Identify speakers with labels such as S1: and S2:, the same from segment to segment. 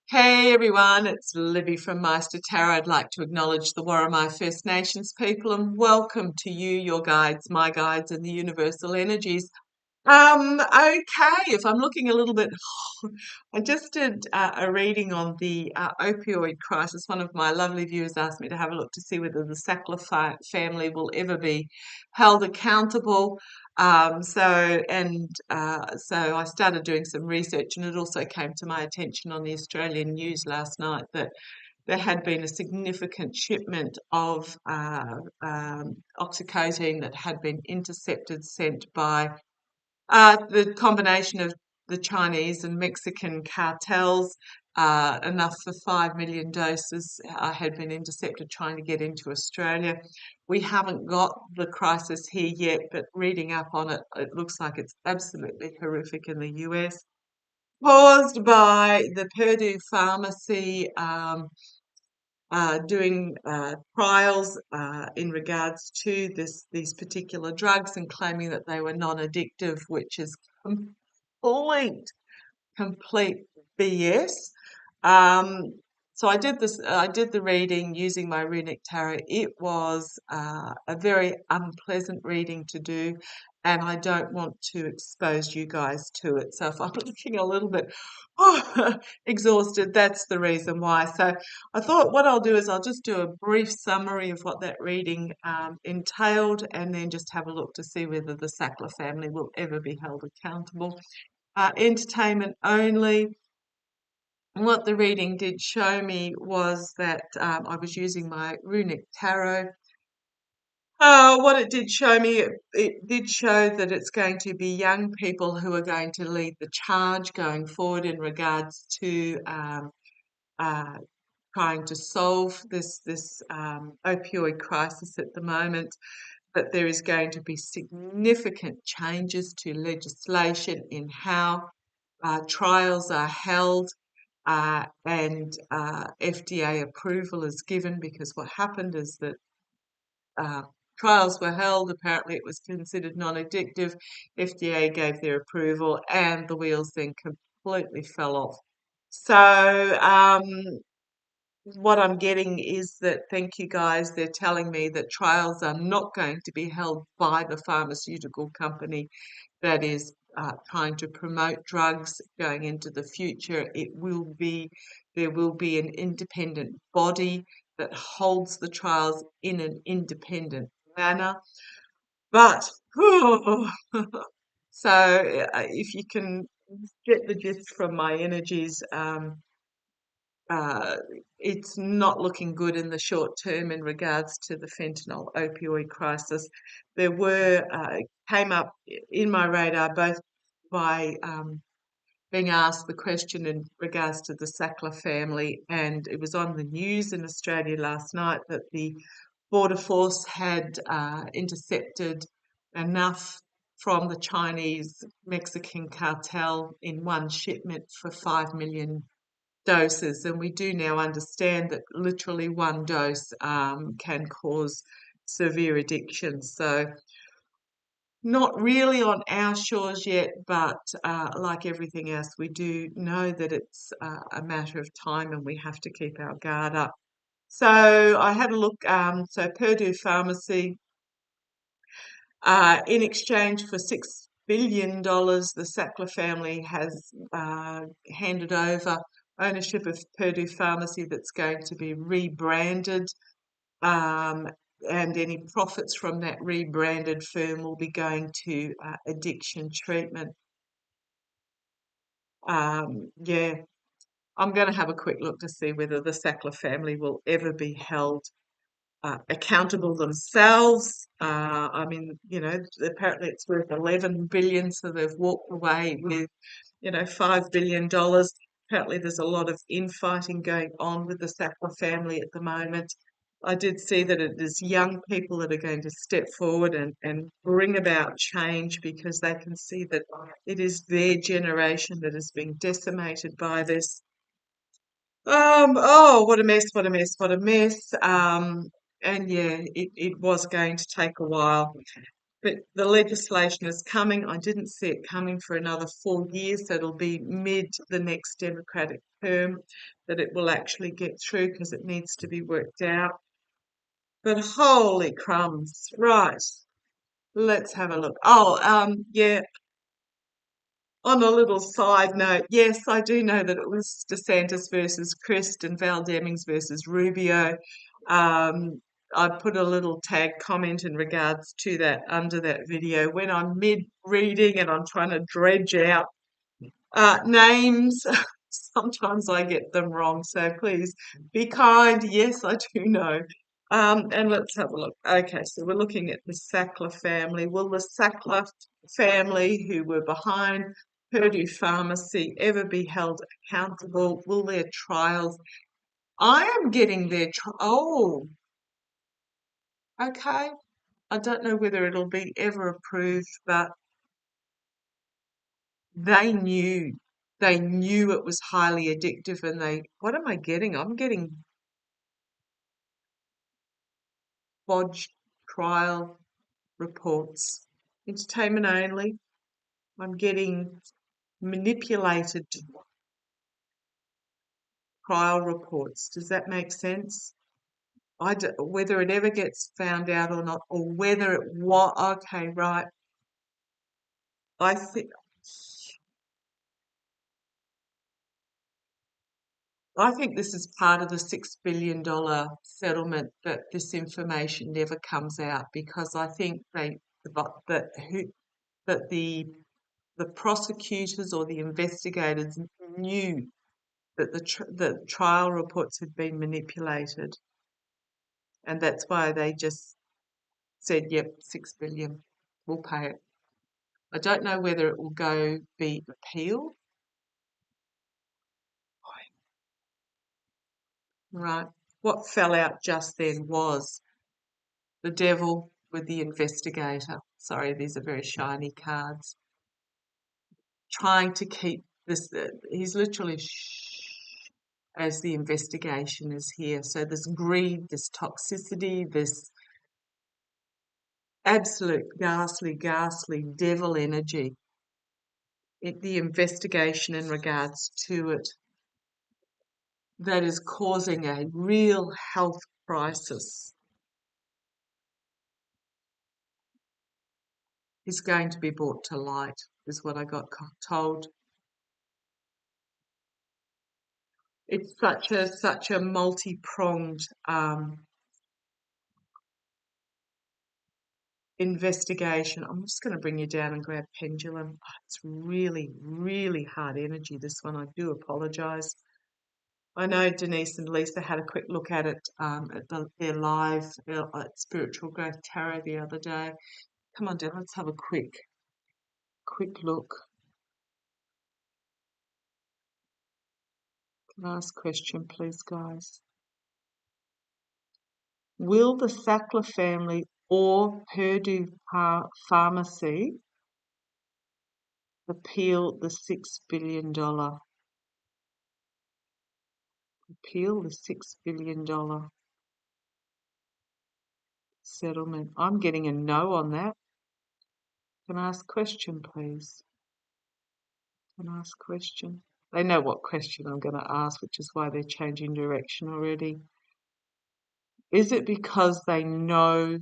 S1: Hey everyone, it's Libby from Meister Tarot. I'd like to acknowledge the Warramai First Nations people and welcome to you, your guides, my guides, and the universal energies. Okay, if I'm looking a little bit, I just did a reading on the opioid crisis. One of my lovely viewers asked me to have a look to see whether the Sackler family will ever be held accountable. So I started doing some research, and it also came to my attention on the Australian news last night that there had been a significant shipment of oxycodone that had been intercepted, sent by the combination of the Chinese and Mexican cartels. Enough for 5 million doses had been intercepted trying to get into Australia. We haven't got the crisis here yet, but reading up on it, it looks like it's absolutely horrific in the US, caused by the Purdue pharmacy doing trials in regards to these particular drugs and claiming that they were non-addictive, which is complete complete BS. Um, so I did this. I did the reading using my runic tarot. It was a very unpleasant reading to do, and I don't want to expose you guys to it. So if I'm looking a little bit exhausted, that's the reason why. So I thought what I'll do is I'll just do a brief summary of what that reading entailed, and then just have a look to see whether the Sackler family will ever be held accountable. Entertainment only. What the reading did show me was that I was using my runic tarot. What it did show me, it did show that it's going to be young people who are going to lead the charge going forward in regards to uh, trying to solve this opioid crisis at the moment. That there is going to be significant changes to legislation in how trials are held and FDA approval is given, because what happened is that uh, trials were held, apparently it was considered non-addictive, FDA gave their approval, and the wheels then completely fell off. So what I'm getting is that, thank you guys, they're telling me that trials are not going to be held by the pharmaceutical company that is trying to promote drugs going into the future. There will be an independent body that holds the trials in an independent manner. But, so if you can get the gist from my energies, uh, it's not looking good in the short term in regards to the fentanyl opioid crisis. There were came up in my radar both by being asked the question in regards to the Sackler family, and it was on the news in Australia last night that the Border Force had intercepted enough from the Chinese Mexican cartel in one shipment for 5 million doses, and we do now understand that literally one dose can cause severe addiction. So, not really on our shores yet, but like everything else, we do know that it's a matter of time and we have to keep our guard up. So, I had a look. So, Purdue Pharmacy, in exchange for $6 billion, the Sackler family has handed over ownership of Purdue Pharmacy that's going to be rebranded, um, and any profits from that rebranded firm will be going to addiction treatment. Yeah, I'm going to have a quick look to see whether the Sackler family will ever be held accountable themselves. I mean, apparently it's worth 11 billion, so they've walked away with, $5 billion. Apparently, there's a lot of infighting going on with the Sackler family at the moment. I did see that it is young people that are going to step forward and bring about change, because they can see that it is their generation that is being decimated by this. Oh, what a mess, what a mess, what a mess. And yeah, it was going to take a while. But the legislation is coming. I didn't see it coming for another 4 years, so it'll be mid the next Democratic term that it will actually get through because it needs to be worked out. But holy crumbs. Right. Let's have a look. Oh, yeah. On a little side note, yes, I do know that it was DeSantis versus Christ and Val Demings versus Rubio. Um, I put a little tag comment in regards to that under that video. When I'm mid reading and I'm trying to dredge out names, sometimes I get them wrong. So please be kind. Yes, I do know. And let's have a look. Okay, so we're looking at the Sackler family. Will the Sackler family, who were behind Purdue Pharmacy, ever be held accountable? Will their trials? I am getting their oh, okay. I don't know whether it'll be ever approved, but they knew. They knew it was highly addictive, and what am I getting? I'm getting bodged trial reports. Entertainment only. I'm getting manipulated trial reports. Does that make sense? Whether it ever gets found out or not, or whether it was okay, right? I think this is part of the $6 billion settlement, that this information never comes out, because I think that who that the prosecutors or the investigators knew that the trial reports had been manipulated, and that's why they just said, "Yep, 6 billion, we'll pay it." I don't know whether it will be appealed. Right. What fell out just then was the devil with the investigator. Sorry, these are very shiny cards. Trying to keep this. He's literally as the investigation is here. So this greed, this toxicity, this absolute ghastly devil energy. The investigation in regards to it, that is causing a real health crisis, is going to be brought to light, is what I got told. It's such a multi-pronged investigation. I'm just going to bring you down and grab pendulum. Oh, it's really hard energy, this one. I do apologise. I know Denise and Lisa had a quick look at it at their live at Spiritual Growth Tarot the other day. Come on down, let's have a quick look. Last question, please, guys. Will the Sackler family or Purdue Pharmacy appeal the $6 billion settlement? I'm getting a no on that. Can I ask question, please? Can I ask question? They know what question I'm going to ask, which is why they're changing direction already. Is it because they know,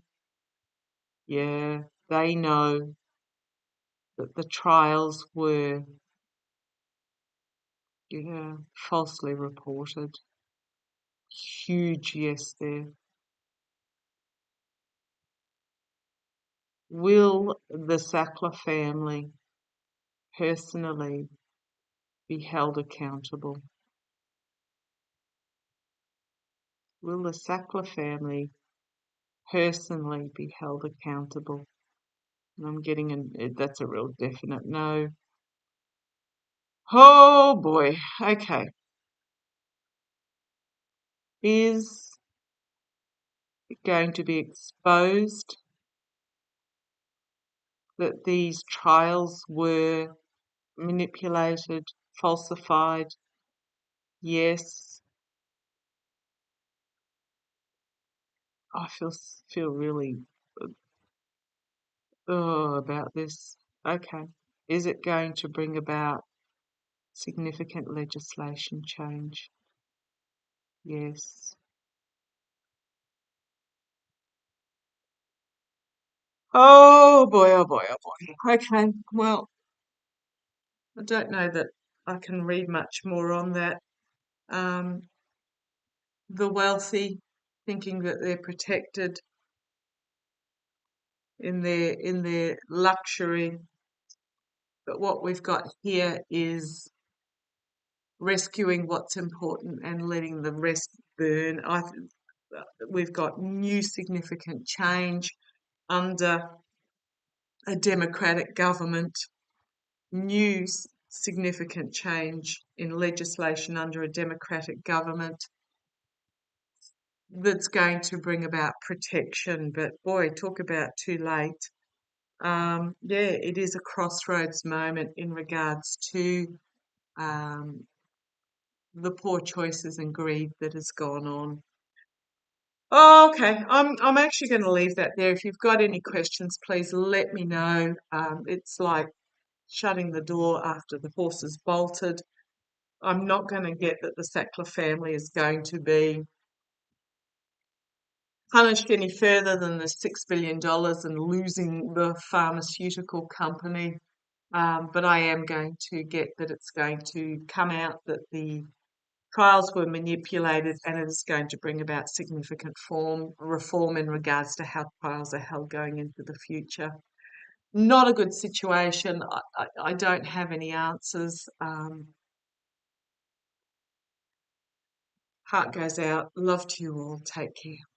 S1: yeah, they know that the trials were, yeah, falsely reported? Huge yes there. Will the Sackler family personally be held accountable? Will the Sackler family personally be held accountable? And I'm getting that's a real definite no. Oh boy, okay. Is it going to be exposed that these trials were manipulated, falsified? Yes. I feel really about this. Okay. Is it going to bring about significant legislation change? Yes. Oh boy, oh boy, oh boy. Okay, well, I don't know that I can read much more on that. Um, the wealthy thinking that they're protected in their luxury, but what we've got here is rescuing what's important and letting the rest burn. We've got new significant change under a democratic government, new significant change in legislation under a democratic government that's going to bring about protection. But boy, talk about too late. Yeah, it is a crossroads moment in regards to um, the poor choices and greed that has gone on. Oh, okay, I'm actually going to leave that there. If you've got any questions, please let me know. It's like shutting the door after the horse has bolted. I'm not going to get that the Sackler family is going to be punished any further than the $6 billion and losing the pharmaceutical company. But I am going to get that it's going to come out that the trials were manipulated and it is going to bring about significant reform in regards to how trials are held going into the future. Not a good situation. I don't have any answers. Heart goes out. Love to you all. Take care.